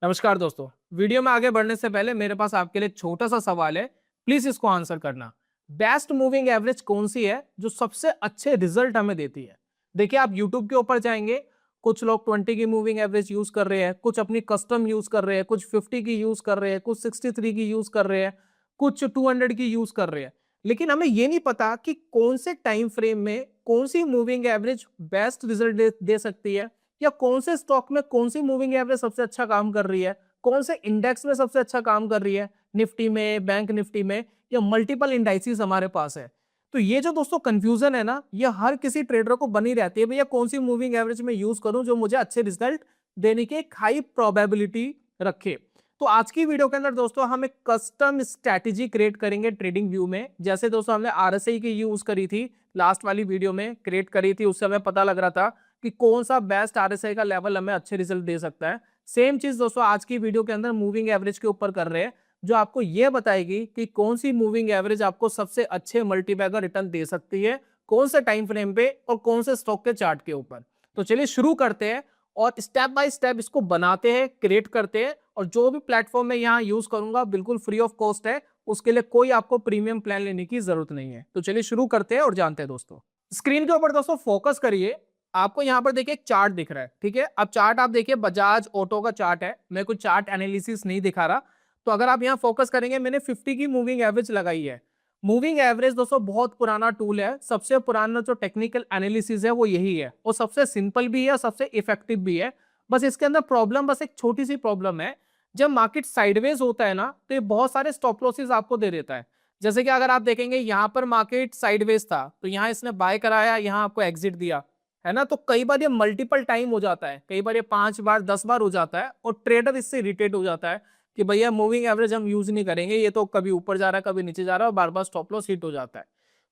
नमस्कार दोस्तों। वीडियो में आगे बढ़ने से पहले मेरे पास आपके लिए छोटा सा सवाल है, प्लीज इसको आंसर करना। बेस्ट मूविंग एवरेज कौन सी है जो सबसे अच्छे रिजल्ट हमें देती है? देखिए, आप YouTube के ऊपर जाएंगे, कुछ लोग 20 की मूविंग एवरेज यूज कर रहे हैं, कुछ अपनी कस्टम यूज कर रहे हैं, कुछ 50 की यूज कर रहे हैं, कुछ 63 की यूज कर रहे हैं, कुछ 200 की यूज कर रहे हैं। लेकिन हमें ये नहीं पता कि कौन से टाइम फ्रेम में कौन सी मूविंग एवरेज बेस्ट रिजल्ट दे सकती है, या कौन से स्टॉक में कौन सी मूविंग एवरेज सबसे अच्छा काम कर रही है, कौन से इंडेक्स में सबसे अच्छा काम कर रही है, निफ्टी में, बैंक निफ्टी में, या मल्टीपल इंडाइसिस हमारे पास है। तो ये जो दोस्तों कंफ्यूजन है ना, ये हर किसी ट्रेडर को बनी रहती है, भैया कौन सी मूविंग एवरेज में यूज करूं जो मुझे अच्छे रिजल्ट देने की एक हाई प्रोबेबिलिटी रखे। तो आज की वीडियो के अंदर दोस्तों हम एक कस्टम स्ट्रैटेजी क्रिएट करेंगे ट्रेडिंग व्यू में। जैसे दोस्तों हमने आरएसआई की यूज करी थी, लास्ट वाली वीडियो में क्रिएट करी थी, उससे हमें पता लग रहा था कि कौन सा बेस्ट आरएसआई का लेवल हमें अच्छे रिजल्ट दे सकता है। सेम चीज दोस्तों आज की वीडियो के अंदर मूविंग एवरेज के ऊपर कर रहे हैं, जो आपको यह बताएगी कि कौन सी मूविंग एवरेज आपको सबसे अच्छे मल्टीबैगर रिटर्न दे सकती है, कौन से टाइम फ्रेम पे और कौन से स्टॉक के चार्ट के ऊपर। तो चलिए शुरू करते हैं और स्टेप बाय स्टेप इसको बनाते हैं, क्रिएट करते हैं। और जो भी प्लेटफॉर्म मैं यहाँ यूज करूंगा बिल्कुल फ्री ऑफ कॉस्ट है, उसके लिए कोई आपको प्रीमियम प्लान लेने की जरूरत नहीं है। तो चलिए शुरू करते हैं और जानते हैं दोस्तों। स्क्रीन के ऊपर दोस्तों फोकस करिए। आपको यहाँ पर देखिए एक चार्ट दिख रहा है, ठीक है। अब चार्ट आप देखिए, बजाज ऑटो का चार्ट है, मैं कुछ चार्ट एनालिसिस नहीं दिखा रहा। तो अगर आप यहाँ फोकस करेंगे, मैंने 50 की मूविंग एवरेज लगाई है। मूविंग एवरेज दोस्तों बहुत पुराना टूल है, सबसे पुराना जो टेक्निकल एनालिसिस है वो यही है, और सबसे सिंपल भी है, सबसे इफेक्टिव भी है। बस इसके अंदर प्रॉब्लम, बस एक छोटी सी प्रॉब्लम है। जब मार्केट साइडवेज होता है ना, तो ये बहुत सारे स्टॉप लॉसेस आपको दे देता है। जैसे कि अगर आप देखेंगे यहाँ पर मार्केट साइडवेज था, तो यहाँ इसने बाय कराया, यहाँ आपको एग्जिट दिया, है ना। तो कई बार ये मल्टीपल टाइम हो जाता है, कई बार ये 5 बार 10 बार हो जाता है, और ट्रेडर इससे इरिटेट हो जाता है कि भैया मूविंग एवरेज हम यूज नहीं करेंगे, ये तो कभी ऊपर जा रहा है कभी नीचे जा रहा है, और बार बार स्टॉप लॉस हिट हो जाता है।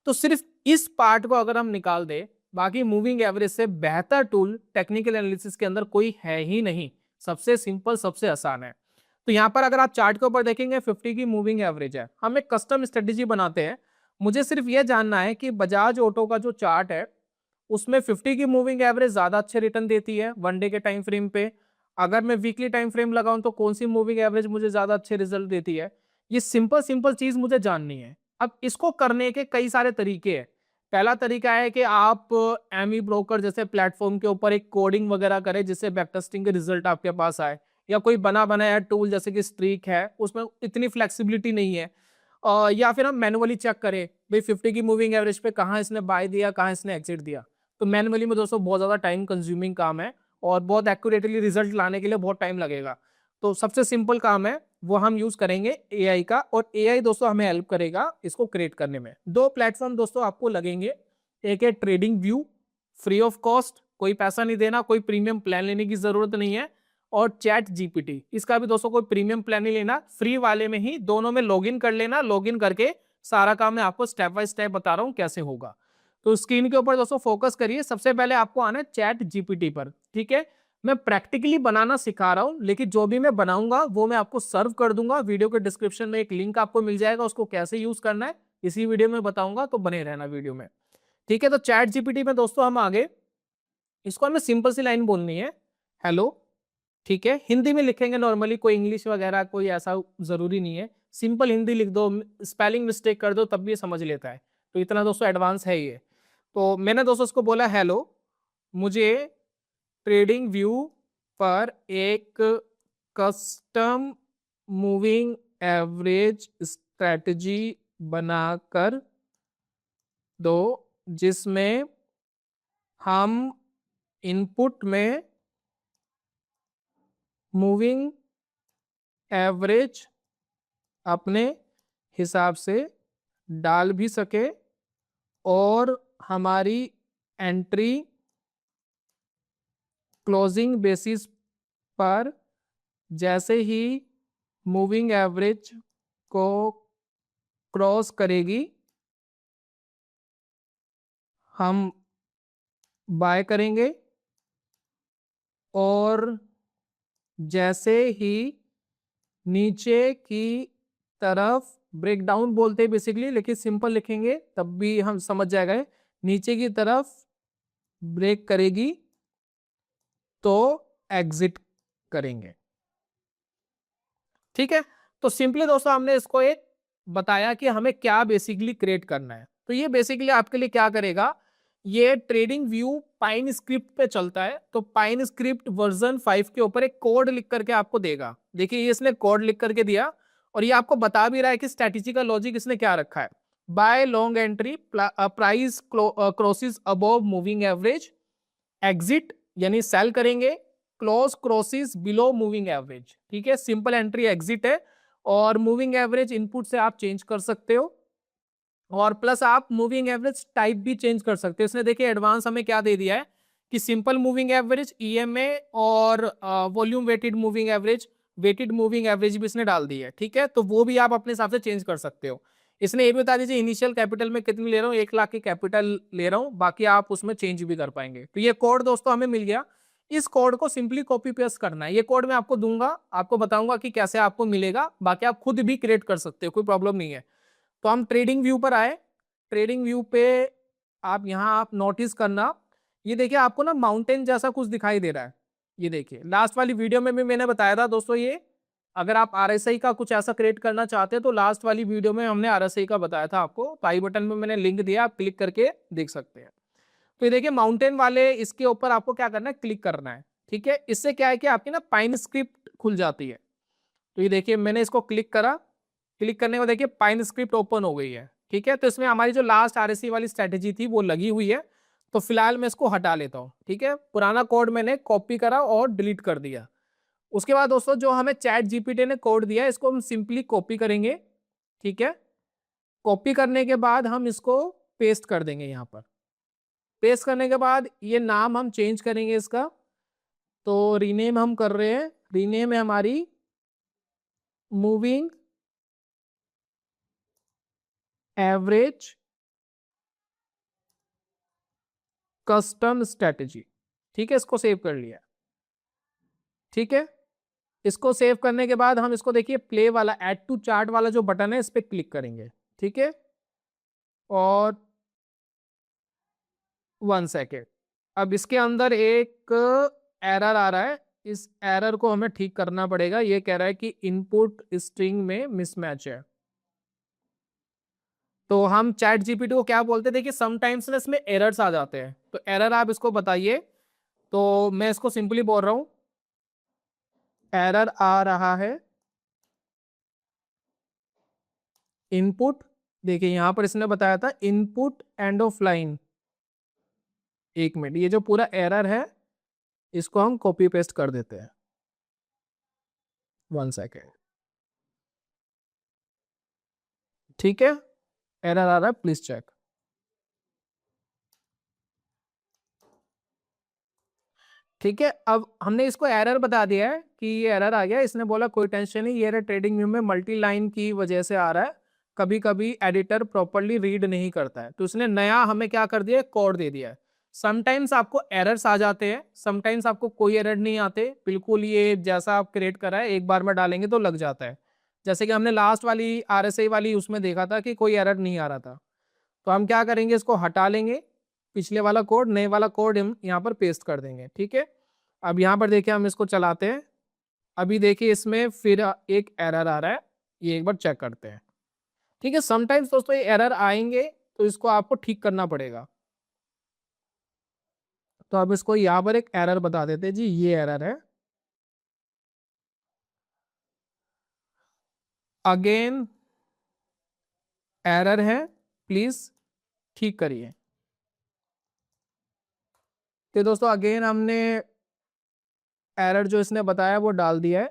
तो सिर्फ इस पार्ट को अगर हम निकाल दे, बाकी मूविंग एवरेज से बेहतर टूल टेक्निकल एनालिसिस के अंदर कोई है ही नहीं। सबसे सिंपल, सबसे आसान है। तो यहाँ पर अगर आप चार्ट के ऊपर देखेंगे, 50 की मूविंग एवरेज है, हम एक कस्टम स्ट्रेटेजी बनाते हैं। मुझे सिर्फ यह जानना है कि बजाज ऑटो का जो चार्ट है, उसमें 50 की मूविंग एवरेज ज्यादा अच्छे रिटर्न देती है वन डे के टाइम फ्रेम पे। अगर मैं वीकली टाइम फ्रेम लगाऊं तो कौन सी मूविंग एवरेज मुझे ज्यादा अच्छे रिजल्ट देती है। ये सिंपल सिंपल चीज मुझे जाननी है। अब इसको करने के कई सारे तरीके हैं। पहला तरीका है कि आप एमई ब्रोकर जैसे प्लेटफॉर्म के ऊपर एक कोडिंग वगैरह करें, जिससे बैकटेस्टिंग के रिजल्ट आपके पास आए। या कोई बना बनाया टूल जैसे कि स्ट्रीक है, उसमें इतनी फ्लेक्सिबिलिटी नहीं है। या फिर हम मैनुअली चेक करें, भाई 50 की मूविंग एवरेज पे कहाँ इसने बाय दिया, कहाँ इसने एग्जिट दिया। तो मैनुअली में दोस्तों बहुत ज्यादा टाइम कंज्यूमिंग काम है, और बहुत एक्यूरेटली रिजल्ट लाने के लिए बहुत टाइम लगेगा। तो सबसे सिंपल काम है वो हम यूज करेंगे एआई का, और एआई दोस्तों हमें हेल्प करेगा इसको क्रिएट करने में। दो प्लेटफॉर्म दोस्तों आपको लगेंगे, एक है trading view, free of cost, कोई पैसा नहीं देना, कोई प्रीमियम प्लान लेने की जरूरत नहीं है। और चैट जीपीटी, इसका भी दोस्तों कोई प्रीमियम प्लान नहीं लेना, फ्री वाले में ही दोनों में लॉगिन कर लेना। लॉगिन करके सारा काम मैं आपको स्टेप बाय स्टेप बता रहा हूं कैसे होगा। तो स्क्रीन के ऊपर दोस्तों फोकस करिए, सबसे पहले आपको आना है चैट जीपीटी पर, ठीक है। मैं प्रैक्टिकली बनाना सिखा रहा हूं, लेकिन जो भी मैं बनाऊंगा वो मैं आपको सर्व कर दूंगा। वीडियो के डिस्क्रिप्शन में एक लिंक आपको मिल जाएगा, उसको कैसे यूज करना है इसी वीडियो में बताऊंगा, तो बने रहना वीडियो में, ठीक है। तो चैट जीपीटी में दोस्तों हम आगे, इसको हमें सिंपल सी लाइन बोलनी है, हेलो, ठीक है। हिंदी में लिखेंगे नॉर्मली, कोई इंग्लिश वगैरह कोई ऐसा जरूरी नहीं है, सिंपल हिंदी लिख दो, स्पेलिंग मिस्टेक कर दो तब भी समझ लेता है। तो इतना दोस्तों एडवांस है ये। तो मैंने दोस्तों उसको बोला, हेलो, मुझे ट्रेडिंग व्यू पर एक कस्टम मूविंग एवरेज स्ट्रेटजी बनाकर दो, जिसमें हम इनपुट में मूविंग एवरेज अपने हिसाब से डाल भी सके, और हमारी एंट्री क्लोजिंग बेसिस पर जैसे ही मूविंग एवरेज को क्रॉस करेगी हम बाय करेंगे, और जैसे ही नीचे की तरफ, ब्रेक डाउन बोलते हैं बेसिकली, लेकिन सिंपल लिखेंगे तब भी हम समझ जाएगा, नीचे की तरफ ब्रेक करेगी तो एग्जिट करेंगे। ठीक है। तो सिंपली दोस्तों हमने इसको एक बताया कि हमें क्या बेसिकली क्रिएट करना है। तो ये बेसिकली आपके लिए क्या करेगा, ये ट्रेडिंग व्यू पाइन स्क्रिप्ट पे चलता है, तो पाइन स्क्रिप्ट वर्जन 5 के ऊपर एक कोड लिख करके आपको देगा। देखिए ये इसने कोड लिख करके दिया और ये आपको बता भी रहा है कि स्ट्रेटेजी का लॉजिक इसने क्या रखा है। Buy long entry, price crosses above moving average, exit यानी सेल करेंगे, close crosses below moving average. ठीक है, सिंपल एंट्री एग्जिट है और मूविंग एवरेज इनपुट से आप चेंज कर सकते हो और प्लस आप मूविंग एवरेज टाइप भी चेंज कर सकते हो। इसने देखिए एडवांस हमें क्या दे दिया है कि सिंपल मूविंग एवरेज, ईएमए और volume weighted moving average, weighted moving average भी इसने डाल दी है। ठीक है, तो वो भी आप अपने हिसाब से चेंज कर सकते हो। इसने ये भी बता दीजिए इनिशियल कैपिटल में कितनी ले रहा हूँ, 1 लाख की कैपिटल ले रहा हूँ, बाकी आप उसमें चेंज भी कर पाएंगे। तो ये कोड दोस्तों हमें मिल गया। इस कोड को सिंपली कॉपी पेस्ट करना है। ये कोड मैं आपको दूंगा, आपको बताऊंगा कि कैसे आपको मिलेगा, बाकी आप खुद भी क्रिएट कर सकते हो, कोई प्रॉब्लम नहीं है। तो हम ट्रेडिंग व्यू पर आए। ट्रेडिंग व्यू पे आप यहाँ आप नोटिस करना, ये देखिए आपको ना माउंटेन जैसा कुछ दिखाई दे रहा है। ये देखिए लास्ट वाली वीडियो में भी मैंने बताया था दोस्तों, ये अगर आप आरएसआई का कुछ ऐसा क्रिएट करना चाहते हैं तो लास्ट वाली वीडियो में हमने आरएसआई का बताया था आपको, तो आई बटन में मैंने लिंक दिया, आप क्लिक करके देख सकते हैं। तो ये देखिए माउंटेन वाले इसके ऊपर आपको क्या करना है, क्लिक करना है। ठीक है, इससे क्या है कि आपकी ना पाइन स्क्रिप्ट खुल जाती है। तो ये देखिए मैंने इसको क्लिक करा, क्लिक करने के बाद देखिए पाइन स्क्रिप्ट ओपन हो गई है। ठीक है, तो इसमें हमारी जो लास्ट आरएससी वाली स्ट्रेटेजी थी वो लगी हुई है। तो फिलहाल मैं इसको हटा लेता हूँ। ठीक है, पुराना कोड मैंने कॉपी करा और डिलीट कर दिया। उसके बाद दोस्तों जो हमें चैट जीपीटी ने कोड दिया है इसको हम सिंपली कॉपी करेंगे। ठीक है, कॉपी करने के बाद हम इसको पेस्ट कर देंगे यहाँ पर। पेस्ट करने के बाद ये नाम हम चेंज करेंगे इसका, तो रीनेम हम कर रहे हैं, रीनेम है हमारी मूविंग एवरेज कस्टम स्ट्रेटेजी। ठीक है, इसको सेव कर लिया। ठीक है, इसको सेव करने के बाद हम इसको देखिए प्ले वाला ऐड टू चार्ट वाला जो बटन है इस पे क्लिक करेंगे। ठीक है, और 1 सेकेंड, अब इसके अंदर एक एरर आ रहा है, इस एरर को हमें ठीक करना पड़ेगा। ये कह रहा है कि इनपुट स्ट्रिंग में मिसमैच है। तो हम चैट जीपीटी को क्या बोलते हैं, देखिए समटाइम्स ना इसमें एरर्स आ जाते हैं, तो एरर आप इसको बताइए। तो मैं इसको सिंपली बोल रहा हूं एरर आ रहा है इनपुट, देखिए यहां पर इसने बताया था input end of line. 1 minute, ये जो पूरा एरर है इसको हम कॉपी पेस्ट कर देते हैं। 1 सेकेंड, ठीक है, एरर आ रहा है, प्लीज चेक। ठीक है, अब हमने इसको एरर बता दिया है कि ये एरर आ गया। इसने बोला कोई टेंशन नहीं, ये एरर ट्रेडिंग व्यू में मल्टी लाइन की वजह से आ रहा है, कभी कभी एडिटर प्रॉपरली रीड नहीं करता है। तो इसने नया हमें क्या कर दिया, कोड दे दिया है। समटाइम्स आपको एरर्स आ जाते हैं, समटाइम्स आपको कोई एरर नहीं आते, बिल्कुल ये जैसा आप क्रिएट करा है एक बार में डालेंगे तो लग जाता है। जैसे कि हमने लास्ट वाली आरएसआई वाली उसमें देखा था कि कोई एरर नहीं आ रहा था। तो हम क्या करेंगे, इसको हटा लेंगे, पिछले वाला कोड नए वाला कोड हम यहाँ पर पेस्ट कर देंगे। ठीक है, अब यहाँ पर देखिए हम इसको चलाते हैं, अभी देखिए इसमें फिर एक एरर आ रहा है, ये एक बार चेक करते हैं। ठीक है, समटाइम्स दोस्तों ये एरर आएंगे तो इसको आपको ठीक करना पड़ेगा। तो अब इसको यहाँ पर एक एरर बता देते हैं जी, ये एरर है, अगेन एरर है, प्लीज ठीक करिए। तो दोस्तों अगेन हमने एरर जो इसने बताया वो डाल दिया है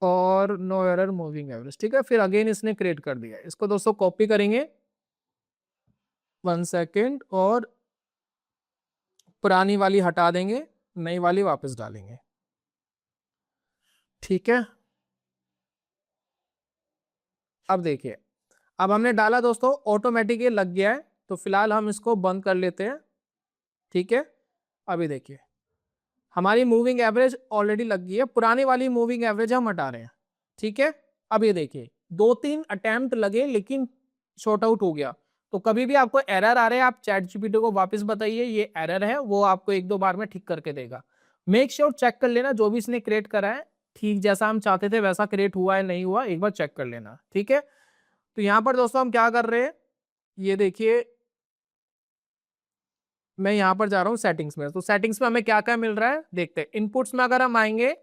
और नो एरर मूविंग एवरेज। ठीक है, फिर अगेन इसने क्रिएट कर दिया है। इसको दोस्तों कॉपी करेंगे, 1 सेकेंड, और पुरानी वाली हटा देंगे, नई वाली वापस डालेंगे। ठीक है, अब देखिए, अब हमने डाला दोस्तों, ऑटोमेटिक ये लग गया है, तो फिलहाल हम इसको बंद कर लेते हैं। ठीक है, अभी देखिए हमारी मूविंग एवरेज ऑलरेडी लग गई है, पुरानी वाली मूविंग एवरेज हम हटा रहे हैं। ठीक है, अब ये देखिए 2-3 अटेम्प्ट लगे लेकिन शॉर्ट आउट हो गया। तो कभी भी आपको एरर आ रहे हैं, आप चैट जीपीटी को वापस बताइए ये एरर है, वो आपको 1-2 बार में ठीक करके देगा। मेक श्योर चेक कर लेना जो भी इसने क्रिएट करा है ठीक जैसा हम चाहते थे वैसा क्रिएट हुआ है नहीं हुआ, एक बार चेक कर लेना, ठीक है। तो यहाँ पर दोस्तों हम क्या कर रहे हैं, ये देखिए मैं यहाँ पर जा रहा हूँ सेटिंग्स में। तो सेटिंग्स में हमें क्या क्या मिल रहा है देखते हैं। इनपुट्स में अगर हम आएंगे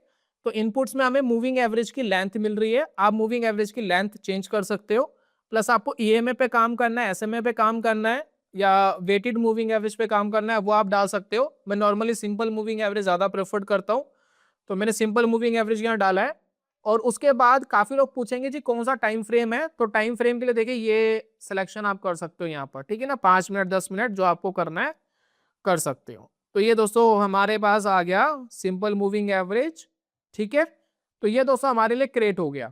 तो इनपुट्स में हमें मूविंग एवरेज की लेंथ मिल रही है, आप मूविंग एवरेज की लेंथ चेंज कर सकते हो। प्लस आपको ईएमए पे काम करना है, एसएमए पे काम करना है या वेटेड मूविंग एवरेज पे काम करना है वो आप डाल सकते हो। मैं नॉर्मली सिंपल मूविंग एवरेज ज्यादा प्रेफर करता हूँ, तो मैंने सिंपल मूविंग एवरेज यहाँ डाला है। और उसके बाद काफी लोग पूछेंगे जी कौन सा टाइम फ्रेम है, तो टाइम फ्रेम के लिए देखिए ये सिलेक्शन आप कर सकते हो यहाँ पर, ठीक है ना, 5 मिनट 10 मिनट जो आपको करना है कर सकते हो। तो ये दोस्तों हमारे पास आ गया सिंपल मूविंग एवरेज, ठीक है। तो ये दोस्तों हमारे लिए क्रिएट हो गया।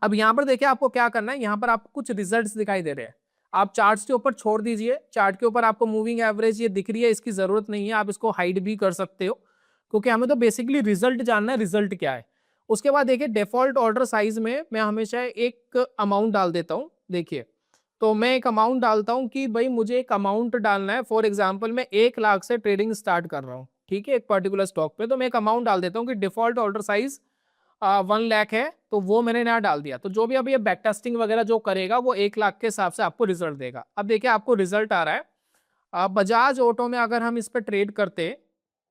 अब यहाँ पर देखिए आपको क्या करना है, यहाँ पर आपको कुछ रिजल्ट्स दिखाई दे रहे हैं, आप चार्ट्स के ऊपर छोड़ दीजिए। चार्ट के ऊपर आपको मूविंग एवरेज ये दिख रही है, इसकी जरूरत नहीं है, आप इसको हाइड भी कर सकते हो क्योंकि हमें तो बेसिकली रिजल्ट जानना है, रिजल्ट क्या है। उसके बाद देखिए डिफॉल्ट ऑर्डर साइज में मैं हमेशा एक अमाउंट डाल देता हूँ। देखिए तो मैं एक अमाउंट डालता हूँ कि भाई मुझे एक अमाउंट डालना है, फॉर एग्जाम्पल मैं 1 लाख से ट्रेडिंग स्टार्ट कर रहा हूँ, ठीक है, एक पर्टिकुलर स्टॉक पे। तो मैं एक अमाउंट डाल देता हूँ कि डिफॉल्ट ऑर्डर साइज 1 लाख है, तो वो मैंने यहाँ डाल दिया। तो जो भी अभी ये बैक टेस्टिंग वगैरह जो करेगा वो 1 लाख के हिसाब से आपको रिजल्ट देगा। अब देखिए आपको रिजल्ट आ रहा है। बजाज ऑटो में अगर हम इस पर ट्रेड करते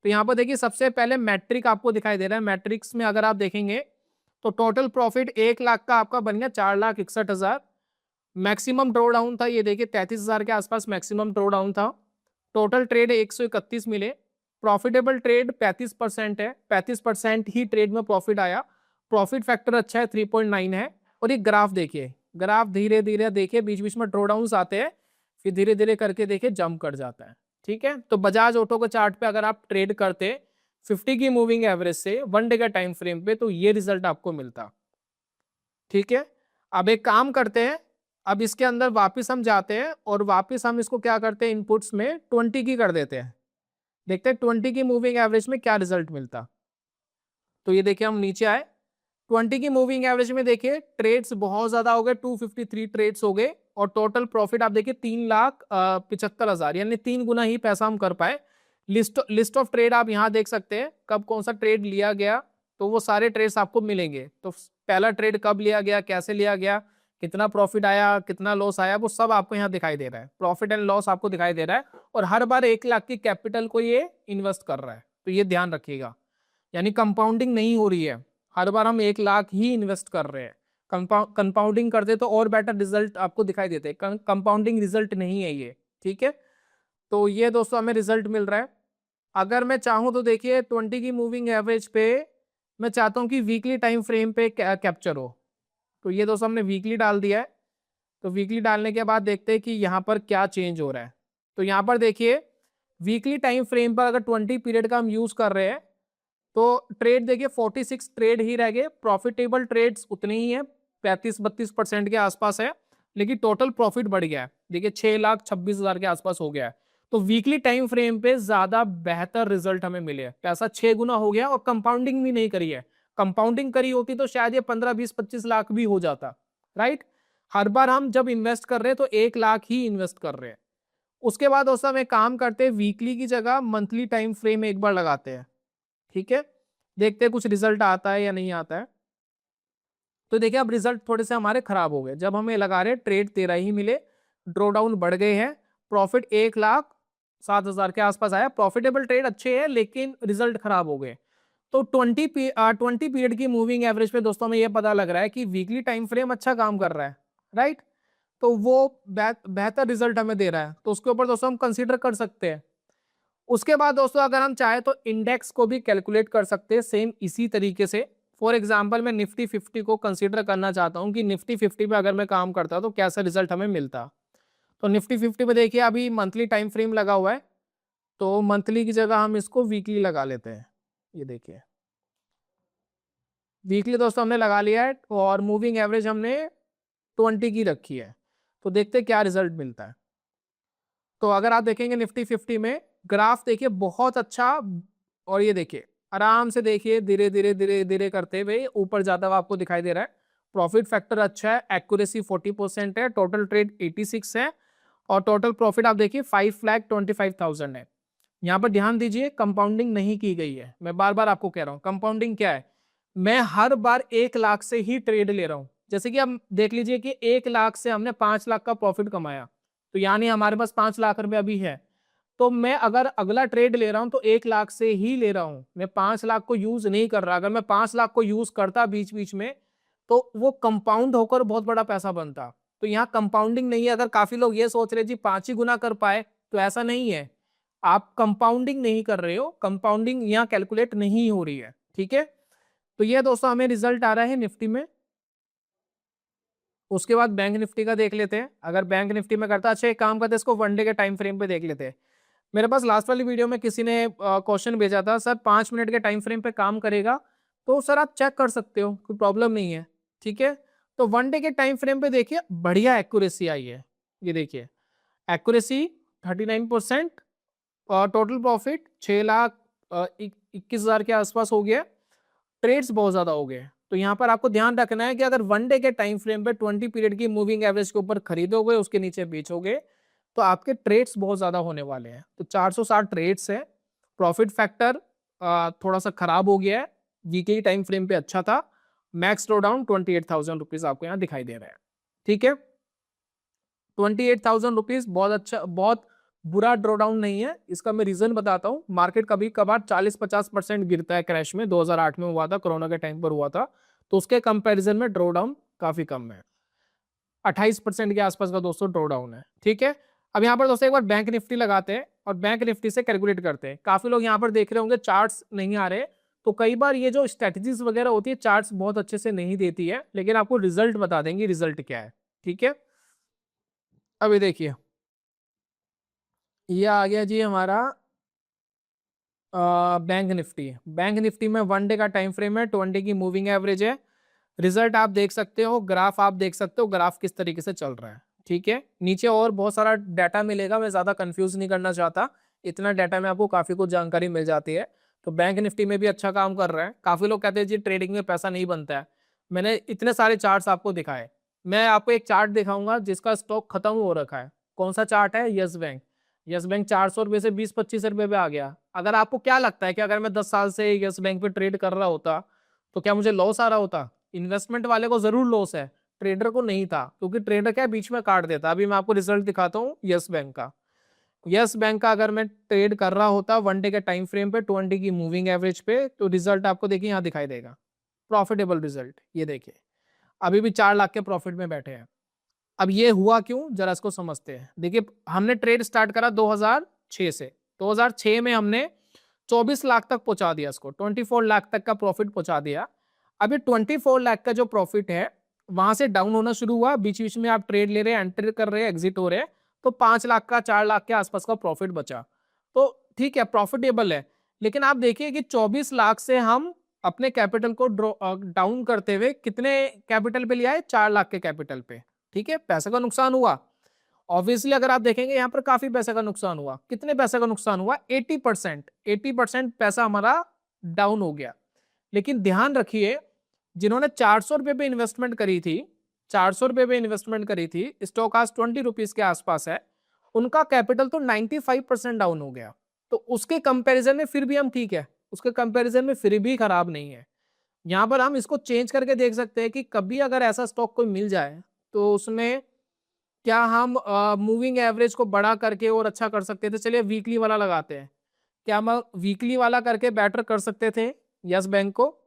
तो यहाँ पर देखिए सबसे पहले मैट्रिक आपको दिखाई दे रहा है। मैट्रिक्स में अगर आप देखेंगे तो टोटल प्रॉफिट 1 लाख का आपका बन गया 4,61,000। मैक्सिमम ड्रॉ डाउन था, ये देखिए 33,000 के आसपास मैक्सिमम ड्रॉ डाउन था। टोटल ट्रेड 131 मिले। प्रॉफिटेबल ट्रेड 35% है, 35% ही ट्रेड में प्रॉफिट आया। प्रॉफिट फैक्टर अच्छा है 3.9 है। और ये ग्राफ देखिए, ग्राफ धीरे धीरे देखिए बीच बीच में ड्रॉ डाउन आते हैं, फिर धीरे धीरे करके देखिए जंप कर जाता है, ठीक है। तो बजाज ऑटो के चार्ट पे अगर आप ट्रेड करते 50 की मूविंग एवरेज से 1 डे का टाइम फ्रेम पे तो ये रिजल्ट आपको मिलता, ठीक है। अब एक काम करते हैं, अब इसके अंदर वापस हम जाते हैं और वापस हम इसको क्या करते हैं, इनपुट्स में 20 की कर देते हैं। देखते हैं 20 की मूविंग एवरेज में क्या रिजल्ट मिलता। तो ये देखिए हम नीचे आए, 20 की मूविंग एवरेज में देखिए ट्रेड्स बहुत ज्यादा हो गए, 253 ट्रेड्स हो गए और टोटल प्रॉफिट आप देखिए 3,75,000, यानी 3 गुना ही पैसा हम कर पाए। लिस्ट ऑफ ट्रेड आप यहाँ देख सकते हैं, कब कौन सा ट्रेड लिया गया, तो वो सारे ट्रेड्स आपको मिलेंगे। तो पहला ट्रेड कब लिया गया, कैसे लिया गया, कितना प्रॉफिट आया, कितना लॉस आया, वो सब आपको यहाँ दिखाई दे रहा है। प्रॉफिट एंड लॉस आपको दिखाई दे रहा है और हर बार 1 लाख की कैपिटल को ये इन्वेस्ट कर रहा है, तो ये ध्यान रखिएगा। यानी कंपाउंडिंग नहीं हो रही है, हर बार हम 1 लाख ही इन्वेस्ट कर रहे हैं। कंपाउंडिंग करते तो और बेटर रिजल्ट आपको दिखाई देते, कंपाउंडिंग रिजल्ट नहीं है ये, ठीक है। तो ये दोस्तों हमें रिजल्ट मिल रहा है। अगर मैं चाहूँ तो देखिए 20 की मूविंग एवरेज पे मैं चाहता हूँ कि वीकली टाइम फ्रेम पे कैप्चर हो, तो ये दोस्तों हमने वीकली डाल दिया है। तो वीकली डालने के बाद देखते हैं कि यहाँ पर क्या चेंज हो रहा है। तो यहाँ पर देखिए वीकली टाइम फ्रेम पर अगर 20 पीरियड का हम यूज कर रहे हैं तो ट्रेड देखिए 46 ट्रेड ही रह गए, प्रॉफिटेबल ट्रेड्स उतने ही हैं, 35-32% के आसपास है, लेकिन टोटल प्रॉफिट बढ़ गया है, देखिए 6,26,000 के आसपास हो गया है। तो वीकली टाइम फ्रेम पे ज्यादा बेहतर रिजल्ट हमें मिले, पैसा 6 गुना हो गया और कंपाउंडिंग भी नहीं करी है। कंपाउंडिंग करी होती तो शायद ये 15-20-25 लाख भी हो जाता, राइट। हर बार हम जब इन्वेस्ट कर रहे हैं तो 1 लाख ही इन्वेस्ट कर रहे हैं। उसके बाद दोस्तों हम एक काम करते हैं, वीकली की जगह मंथली टाइम फ्रेम एक बार लगाते हैं, ठीक है। देखते हैं कुछ रिजल्ट आता है या नहीं आता है। तो देखिए अब रिजल्ट थोड़े से हमारे खराब हो गए, जब हमें लगा रहे ट्रेड 13 ही मिले, ड्रॉ डाउन बढ़ गए हैं, प्रॉफिट 1,07,000 के आसपास आया। प्रॉफिटेबल ट्रेड अच्छे हैं लेकिन रिजल्ट खराब हो गए। तो 20 पीरियड की मूविंग एवरेज पे दोस्तों हमें यह पता लग रहा है कि वीकली टाइम फ्रेम अच्छा काम कर रहा है, राइट। तो वो बेहतर रिजल्ट हमें दे रहा है, तो उसके ऊपर दोस्तों हम कंसीडर कर सकते हैं। उसके बाद दोस्तों अगर हम चाहे तो इंडेक्स को भी कैलकुलेट कर सकते हैं सेम इसी तरीके से। फॉर एग्जांपल मैं निफ्टी 50 को कंसीडर करना चाहता हूं कि निफ्टी 50 पे अगर मैं काम करता तो कैसा रिजल्ट हमें मिलता। तो निफ्टी 50 पे देखिए अभी मंथली टाइम फ्रेम लगा हुआ है, तो मंथली की जगह हम इसको वीकली लगा लेते हैं। ये देखिए वीकली दोस्तों हमने लगा लिया है और मूविंग एवरेज हमने 20 की रखी है। तो देखते हैं क्या रिजल्ट मिलता है। तो अगर आप देखेंगे निफ्टी 50 में ग्राफ देखिए बहुत अच्छा, और ये देखिए आराम से देखिए धीरे धीरे धीरे धीरे करते हुए ऊपर जाता हुआ आपको दिखाई दे रहा है। प्रॉफिट फैक्टर अच्छा है, एक्यूरेसी 40% है, टोटल ट्रेड 86 है और टोटल प्रॉफिट आप देखिए 5,25,000 है। यहाँ पर ध्यान दीजिए, कंपाउंडिंग नहीं की गई है। मैं बार बार आपको कह रहा हूँ, कंपाउंडिंग क्या है, मैं हर बार 1 लाख से ही ट्रेड ले रहा हूँ। जैसे कि अब देख लीजिए कि 1 लाख से हमने 5 लाख का प्रॉफिट कमाया, तो यानी हमारे पास 5 लाख रुपए अभी है। तो मैं अगर अगला ट्रेड ले रहा हूं तो 1 लाख से ही ले रहा हूं, मैं 5 लाख को यूज नहीं कर रहा। अगर मैं 5 लाख को यूज करता बीच बीच में तो वो कंपाउंड होकर बहुत बड़ा पैसा बनता। तो यहाँ कंपाउंडिंग नहीं है। अगर काफी लोग ये सोच रहे जी 5 ही गुना कर पाए, तो ऐसा नहीं है। आप कंपाउंडिंग नहीं कर रहे हो, कंपाउंडिंग यहाँ कैलकुलेट नहीं हो रही है। ठीक है, तो ये दोस्तों हमें रिजल्ट आ रहा है निफ्टी में। उसके बाद बैंक निफ्टी का देख लेते हैं। अगर बैंक निफ्टी में करता, अच्छा एक काम करते हैं, इसको वनडे के टाइम फ्रेम पे देख लेते हैं। मेरे पास लास्ट वाली वीडियो में किसी ने क्वेश्चन भेजा था, सर 5 मिनट के टाइम फ्रेम पे काम करेगा? तो सर आप चेक कर सकते हो, कोई प्रॉब्लम नहीं है। ठीक है, तो वनडे के टाइम फ्रेम पे देखिए बढ़िया एक्यूरेसी आई है। ये देखिए एक्यूरेसी 39%, और टोटल प्रॉफिट 6,21,000 के आसपास हो गया। ट्रेड्स बहुत ज्यादा हो गए। तो यहाँ पर आपको ध्यान रखना है कि अगर वनडे के टाइम फ्रेम पे 20 पीरियड की मूविंग एवरेज के ऊपर खरीदोगे, उसके नीचे बेचोगे, तो आपके ट्रेड्स बहुत ज्यादा होने वाले हैं। तो 460 ट्रेड्स है। प्रॉफिट फैक्टर थोड़ा सा खराब हो गया है, वीकली टाइम फ्रेम पे अच्छा था। मैक्स ड्रो डाउन 28,000 रुपीज आपको यहाँ दिखाई दे रहा है। ठीक है, 28,000 रुपीज बहुत अच्छा, बहुत बुरा ड्रो डाउन नहीं है। इसका मैं रीजन बताता हूँ। मार्केट कभी कभार 40-50% गिरता है क्रैश में, 2008 में हुआ था, कोरोना के टाइम पर हुआ था। तो उसके कंपैरिजन में ड्रो डाउन काफी कम है, 28% के आसपास का दोस्तों ड्रो डाउन है। ठीक है, अब यहाँ पर दोस्तों एक बार बैंक निफ्टी लगाते हैं और बैंक निफ्टी से कैलकुलेट करते हैं। काफी लोग यहाँ पर देख रहे होंगे चार्ट्स नहीं आ रहे, तो कई बार ये जो स्ट्रेटेजीज वगैरह होती है चार्ट्स बहुत अच्छे से नहीं देती है, लेकिन आपको रिजल्ट बता देंगे रिजल्ट क्या है। ठीक है, अभी देखिए ये आ गया जी हमारा बैंक निफ्टी। बैंक निफ्टी में वनडे का टाइम फ्रेम है, 20 की मूविंग एवरेज है। रिजल्ट आप देख सकते हो, ग्राफ आप देख सकते हो, ग्राफ किस तरीके से चल रहा है। ठीक है, नीचे और बहुत सारा डाटा मिलेगा, मैं ज्यादा कंफ्यूज नहीं करना चाहता, इतना डाटा में आपको काफी कुछ जानकारी मिल जाती है। तो बैंक निफ्टी में भी अच्छा काम कर रहा है। काफी लोग कहते हैं जी ट्रेडिंग में पैसा नहीं बनता है। मैंने इतने सारे चार्ट्स आपको दिखाए, मैं आपको एक चार्ट दिखाऊंगा जिसका स्टॉक खत्म हो रखा है। कौन सा चार्ट है? Yes bank. यस बैंक 400 रुपए से 20-25 रुपए पे आ गया। अगर आपको क्या लगता है कि अगर मैं 10 साल से यस बैंक पे ट्रेड कर रहा होता तो क्या मुझे लॉस आ रहा होता? इन्वेस्टमेंट वाले को जरूर लॉस है, ट्रेडर को नहीं था, क्योंकि ट्रेडर क्या बीच में काट देता। अभी मैं आपको रिजल्ट दिखाता हूँ यस बैंक का। यस बैंक का अगर मैं ट्रेड कर रहा होता वनडे के टाइम फ्रेम पे 20 की मूविंग एवरेज पे, तो रिजल्ट आपको देखिए यहाँ दिखाई देगा, प्रॉफिटेबल रिजल्ट। ये देखिए अभी भी 4 लाख के प्रॉफिट में बैठे हैं। अब ये हुआ क्यों, जरा इसको समझते हैं। देखिए हमने ट्रेड स्टार्ट करा 2006 से, 2006 में हमने 24 लाख तक पहुंचा दिया, इसको 24 लाख तक का प्रॉफिट पहुंचा दिया। अभी 24 लाख का जो प्रॉफिट है वहां से डाउन होना शुरू हुआ, बीच बीच में आप ट्रेड ले रहे हैं, एंटर कर रहे हैं, एग्जिट हो रहे हैं, तो 5 लाख का 4 लाख के आसपास का प्रॉफिट बचा। तो ठीक है, प्रॉफिटेबल है। लेकिन आप देखिए कि 24 लाख से हम अपने कैपिटल को डाउन करते हुए कितने कैपिटल पे लिया है? 4 लाख के कैपिटल पे। ठीक है, पैसे का नुकसान हुआ ऑब्वियसली। अगर आप देखेंगे यहाँ पर काफी पैसे का नुकसान हुआ। कितने पैसे का नुकसान हुआ? 80% पैसा हमारा डाउन हो गया। लेकिन ध्यान रखिए, जिन्होंने 400 रुपए पे इन्वेस्टमेंट करी थी, 400 रुपए पे इन्वेस्टमेंट करी थी, स्टॉक आज 20 रुपीज के आसपास है, उनका कैपिटल तो 95% डाउन हो गया। तो उसके कंपैरिजन में फिर भी हम ठीक है, उसके कंपैरिजन में फिर भी खराब नहीं है। यहाँ पर हम इसको चेंज करके देख सकते हैं कि कभी अगर ऐसा स्टॉक कोई मिल जाए तो उसमें क्या हम मूविंग एवरेज को बड़ा करके और अच्छा कर सकते थे। चलिए वीकली वाला लगाते हैं, क्या हम वीकली वाला करके बेटर कर सकते थे यस बैंक को?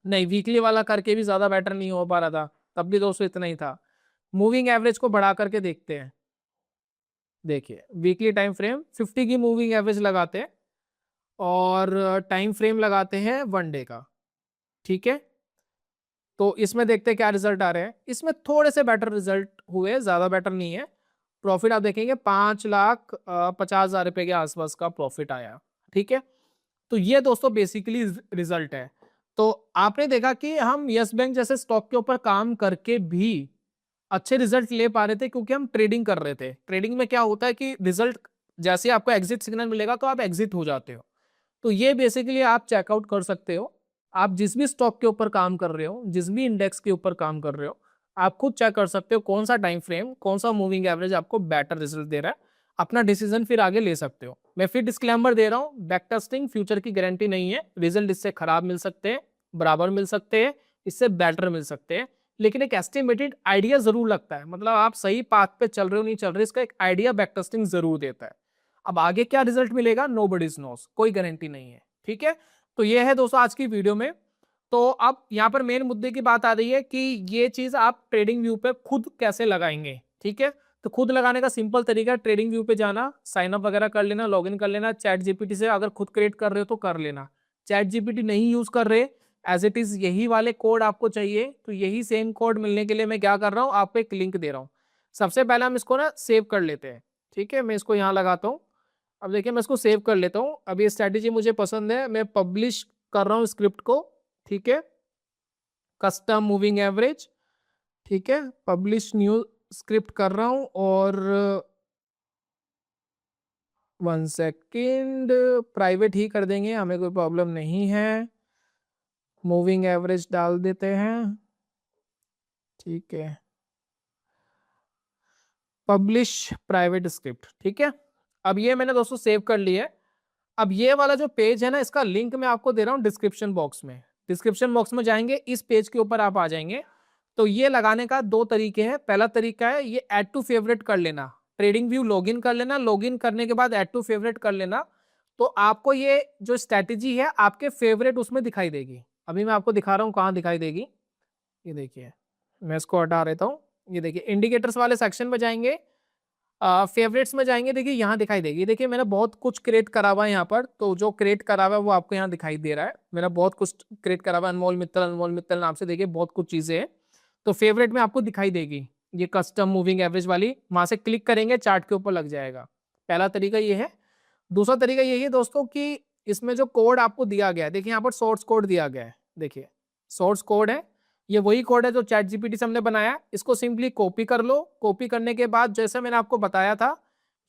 नहीं, वीकली वाला करके भी ज्यादा बेटर नहीं हो पा रहा था, तब भी दोस्तों इतना ही था। मूविंग एवरेज को बढ़ा करके देखते हैं। देखिए वीकली टाइम फ्रेम 50 की मूविंग एवरेज लगाते हैं और टाइम फ्रेम लगाते हैं वनडे का। ठीक है, तो इसमें देखते हैं क्या रिजल्ट आ रहे हैं। इसमें थोड़े से बेटर रिजल्ट हुए, ज्यादा बेटर नहीं है। प्रॉफिट आप देखेंगे 5,50,000 रुपए के आसपास का प्रॉफिट आया। ठीक है, तो ये दोस्तों बेसिकली रिजल्ट है। तो आपने देखा कि हम यस बैंक जैसे स्टॉक के ऊपर काम करके भी अच्छे रिजल्ट ले पा रहे थे, क्योंकि हम ट्रेडिंग कर रहे थे। ट्रेडिंग में क्या होता है कि रिजल्ट जैसे आपको एग्जिट सिग्नल मिलेगा तो आप एग्जिट हो जाते हो। तो ये बेसिकली आप चेकआउट कर सकते हो। आप जिस भी स्टॉक के ऊपर काम कर रहे हो, जिस भी इंडेक्स के ऊपर काम कर रहे हो, आप खुद चेक कर सकते हो कौन सा टाइम फ्रेम, कौन सा मूविंग एवरेज आपको बेटर रिजल्ट दे रहा है। अपना डिसीजन फिर आगे ले सकते हो। मैं फिर डिस्क्लेमर दे रहा हूँ, बैक टेस्टिंग फ्यूचर की गारंटी नहीं है, रिजल्ट इससे खराब मिल सकते हैं, बराबर मिल सकते हैं, इससे बेटर मिल सकते हैं, लेकिन एक एस्टिमेटेड आइडिया जरूर लगता है, मतलब आप सही पाथ पे चल रहे हो नहीं चल रहे, इसका एक आइडिया बैक टेस्टिंग जरूर देता है। अब आगे क्या रिजल्ट मिलेगा, नोबडीज नोस, कोई गारंटी नहीं है, ठीक है। तो ये है दोस्तों आज की वीडियो में। तो अब यहाँ पर मेन मुद्दे की बात आ रही है कि ये चीज आप ट्रेडिंग व्यू पे खुद कैसे लगाएंगे, ठीक है। तो खुद लगाने का सिंपल तरीका, ट्रेडिंग व्यू पे जाना, साइन अप वगैरह कर लेना, लॉगिन कर लेना, चैट जीपीटी से अगर खुद क्रिएट कर रहे हो तो कर लेना। चैट जीपीटी नहीं यूज कर रहे, एज इट इज यही वाले कोड आपको चाहिए, तो यही सेम कोड मिलने के लिए मैं क्या कर रहा हूँ, आपको एक लिंक दे रहा हूँ। सबसे पहले हम इसको ना सेव कर लेते हैं, ठीक है। मैं इसको यहाँ लगाता हूँ। अब देखिए मैं इसको सेव कर लेता हूँ। अब ये स्ट्रैटेजी मुझे पसंद है, मैं पब्लिश कर रहा हूँ स्क्रिप्ट को, ठीक है। कस्टम मूविंग एवरेज, ठीक है, पब्लिश न्यू स्क्रिप्ट कर रहा हूं। और 1 सेकेंड, प्राइवेट ही कर देंगे, हमें कोई प्रॉब्लम नहीं है। मूविंग एवरेज डाल देते हैं, ठीक है, पब्लिश प्राइवेट स्क्रिप्ट, ठीक है। अब ये मैंने दोस्तों सेव कर लिया है। अब ये वाला जो पेज है ना, इसका लिंक मैं आपको दे रहा हूँ डिस्क्रिप्शन बॉक्स में। डिस्क्रिप्शन बॉक्स में जाएंगे, इस पेज के ऊपर आप आ जाएंगे। तो ये लगाने का 2 तरीके हैं। पहला तरीका है ये ऐड टू फेवरेट कर लेना, ट्रेडिंग व्यू लॉगिन कर लेना, लॉगिन करने के बाद ऐड टू फेवरेट कर लेना, तो आपको ये जो स्ट्रैटेजी है आपके फेवरेट उसमें दिखाई देगी। अभी मैं आपको दिखा रहा हूँ कहाँ दिखाई देगी, ये देखिए, मैं इसको हटा देता हूँ। ये देखिए इंडिकेटर्स वाले सेक्शन में जाएंगे, फेवरेट्स में जाएंगे, देखिए यहाँ दिखाई देगी। देखिए मैंने बहुत कुछ क्रिएट करा हुआ है यहाँ पर, तो जो क्रिएट करा हुआ है वो आपको यहाँ दिखाई दे रहा है। मैंने बहुत कुछ क्रिएट करा हुआ है, अनमोल मित्तल नाम से, देखिए बहुत कुछ चीजें हैं। तो फेवरेट में आपको दिखाई देगी ये कस्टम मूविंग एवरेज वाली, वहां से क्लिक करेंगे चार्ट के ऊपर लग जाएगा। पहला तरीका ये है। दूसरा तरीका यही है दोस्तों कि इसमें जो कोड आपको दिया गया है, देखिए यहाँ पर सोर्स कोड दिया गया है, देखिए सोर्स कोड है, ये वही कोड है जो चैट जीपीटी से हमने बनाया। इसको सिंपली कॉपी कर लो। कॉपी करने के बाद जैसे मैंने आपको बताया था,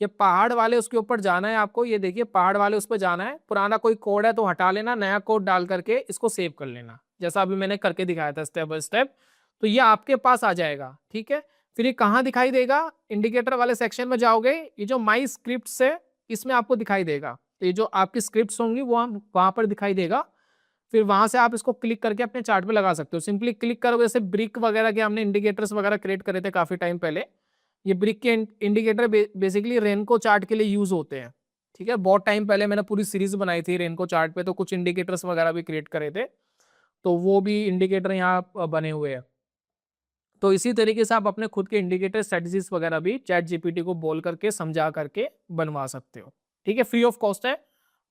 ये पहाड़ वाले उसके ऊपर जाना है आपको, ये देखिए पहाड़ वाले उस पर जाना है। पुराना कोई कोड है तो हटा लेना, नया कोड डाल करके इसको सेव कर लेना, जैसा अभी मैंने करके दिखाया था स्टेप बाय स्टेप। तो ये आपके पास आ जाएगा, ठीक है। फिर ये कहाँ दिखाई देगा, इंडिकेटर वाले सेक्शन में जाओगे, ये जो माई स्क्रिप्ट है इसमें आपको दिखाई देगा। तो ये जो आपकी स्क्रिप्ट होंगी वो वहां पर दिखाई देगा। फिर वहां से आप इसको क्लिक करके अपने चार्ट पे लगा सकते हो। सिंपली क्लिक करोगे, जैसे ब्रिक वगैरह के हमने इंडिकेटर्स वगैरह क्रिएट करे थे काफी टाइम पहले। ये ब्रिक के इंडिकेटर बेसिकली रेनको चार्ट के लिए यूज होते हैं, ठीक है। बहुत टाइम पहले मैंने पूरी सीरीज बनाई थी रेनको चार्ट पे, तो कुछ इंडिकेटर्स वगैरह भी क्रिएट करे थे, तो वो भी इंडिकेटर यहाँ बने हुए हैं। तो इसी तरीके से आप अपने खुद के इंडिकेटर स्ट्रेटजीज वगैरह भी चैट जीपीटी को बोल करके समझा करके बनवा सकते हो, ठीक है। फ्री ऑफ कॉस्ट है,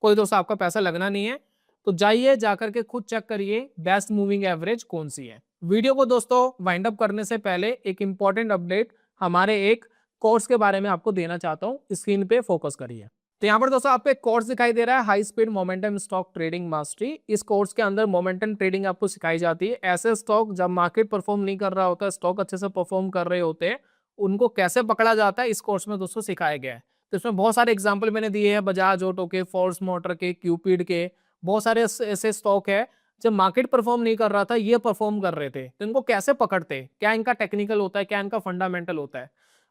कोई दोस्तों आपका पैसा लगना नहीं है। तो जाइए जाकर के खुद चेक करिए बेस्ट मूविंग एवरेज कौन सी है। वीडियो को दोस्तों वाइंड अप करने से पहले एक इंपॉर्टेंट अपडेट हमारे एक कोर्स के बारे में आपको देना चाहता हूँ, स्क्रीन पे फोकस करिए। तो यहाँ पर दोस्तों आपको एक कोर्स दिखाई दे रहा है, high speed momentum stock trading mastery. इस कोर्स के अंदर मोमेंटम ट्रेडिंग आपको सिखाई जाती है। ऐसे स्टॉक जब मार्केट परफॉर्म नहीं कर रहा होता, स्टॉक अच्छे से परफॉर्म कर रहे होते हैं, उनको कैसे पकड़ा जाता है इस कोर्स में दोस्तों सिखाया गया है। तो इसमें बहुत सारे एग्जाम्पल मैंने दिए हैं, बजाज ऑटो के, फोर्स मोटर के, क्यूपिड के, बहुत सारे ऐसे स्टॉक है जब मार्केट परफॉर्म नहीं कर रहा था ये परफॉर्म कर रहे थे, तो इनको कैसे पकड़ते, क्या इनका टेक्निकल होता है, क्या इनका फंडामेंटल होता है।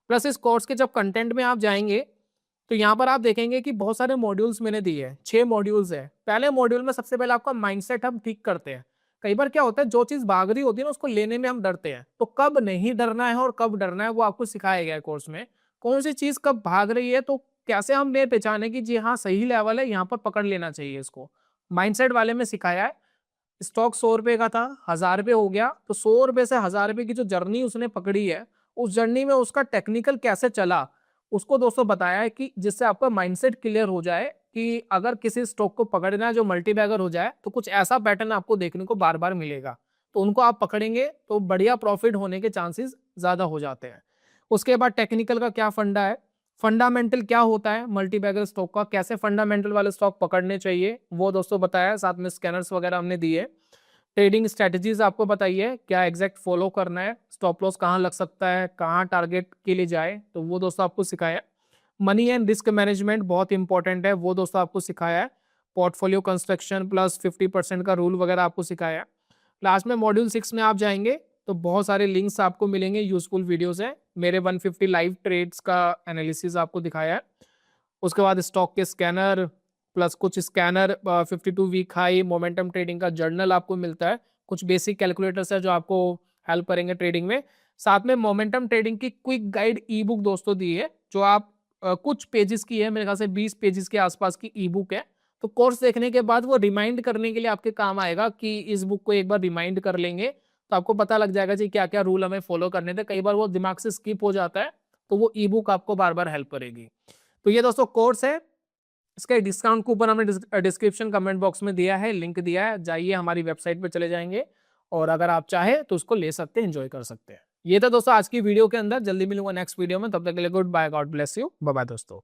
प्लस इस कोर्स के जब कंटेंट में आप जाएंगे तो यहाँ पर आप देखेंगे कि बहुत सारे मॉड्यूल्स मैंने दिए हैं, 6 मॉड्यूल्स है। पहले मॉड्यूल में सबसे पहले आपका माइंडसेट हम ठीक करते हैं। कई बार क्या होता है, जो चीज भाग रही होती है ना उसको लेने में हम डरते हैं, तो कब नहीं डरना है और कब डरना है वो आपको सिखाया गया है कोर्स में। कौन सी चीज कब भाग रही है तो कैसे हम ये पहचाने कि जी हाँ सही लेवल है, यहाँ पर पकड़ लेना चाहिए इसको, माइंडसेट वाले में सिखाया है। स्टॉक 100 रुपए का था, 1000 रुपए हो गया, तो 100 रुपए से 1000 रुपए की जो जर्नी उसने पकड़ी है, उस जर्नी में उसका टेक्निकल कैसे चला उसको दोस्तों बताया है, कि जिससे आपका माइंडसेट क्लियर हो जाए कि अगर किसी स्टॉक को पकड़ना है जो मल्टी बैगर हो जाए तो कुछ ऐसा पैटर्न आपको देखने को बार बार मिलेगा, तो उनको आप पकड़ेंगे तो बढ़िया प्रॉफिट होने के चांसेस ज्यादा हो जाते हैं। उसके बाद टेक्निकल का क्या फंडा है, फंडामेंटल क्या होता है मल्टी बैगर स्टॉक का, कैसे फंडामेंटल वाले स्टॉक पकड़ने चाहिए वो दोस्तों बताया, साथ में स्कैनर्स वगैरह हमने दिए। ट्रेडिंग स्ट्रेटजीज आपको बताइए क्या एग्जैक्ट फॉलो करना है, स्टॉप लॉस कहाँ लग सकता है, कहाँ टारगेट के लिए जाए, तो वो दोस्तों आपको सिखाया। मनी एंड रिस्क मैनेजमेंट बहुत इंपॉर्टेंट है, वो दोस्तों आपको सिखाया है। पोर्टफोलियो कंस्ट्रक्शन प्लस 50% का रूल वगैरह आपको सिखाया है। लास्ट में मॉड्यूल 6 में आप जाएंगे तो बहुत सारे लिंक्स आपको मिलेंगे, यूजफुल वीडियोस है। मेरे 150 लाइव ट्रेड्स का एनालिसिस आपको दिखाया है। उसके बाद स्टॉक के स्कैनर प्लस कुछ scanner, 52 week high, momentum trading का जर्नल आपको मिलता है। कुछ बेसिक कैलकुलेटर्स है जो आपको हेल्प करेंगे ट्रेडिंग में। साथ में मोमेंटम ट्रेडिंग की क्विक गाइड ई बुक दोस्तों दी है, जो आप कुछ पेजेस की है, मेरे ख्याल से 20 पेजेस के आसपास की ई बुक है। तो कोर्स देखने के बाद वो रिमाइंड करने के लिए आपके काम आएगा कि इस बुक को एक बार रिमाइंड कर लेंगे तो आपको पता लग जाएगा जी क्या क्या रूल हमें फॉलो करने थे। कई बार वो दिमाग से स्किप हो जाता है, तो वो ई बुक आपको बार बार हेल्प करेगी। तो ये दोस्तों कोर्स है, इसका डिस्काउंट कूपन हमने डिस्क्रिप्शन कमेंट बॉक्स में दिया है, लिंक दिया है, जाइए हमारी वेबसाइट पे चले जाएंगे और अगर आप चाहे तो उसको ले सकते हैं, एंजॉय कर सकते हैं। ये था दोस्तों आज की वीडियो के अंदर। जल्दी मिलूंगा नेक्स्ट वीडियो में, तब तक के लिए goodbye, God bless you, bye bye दोस्तों।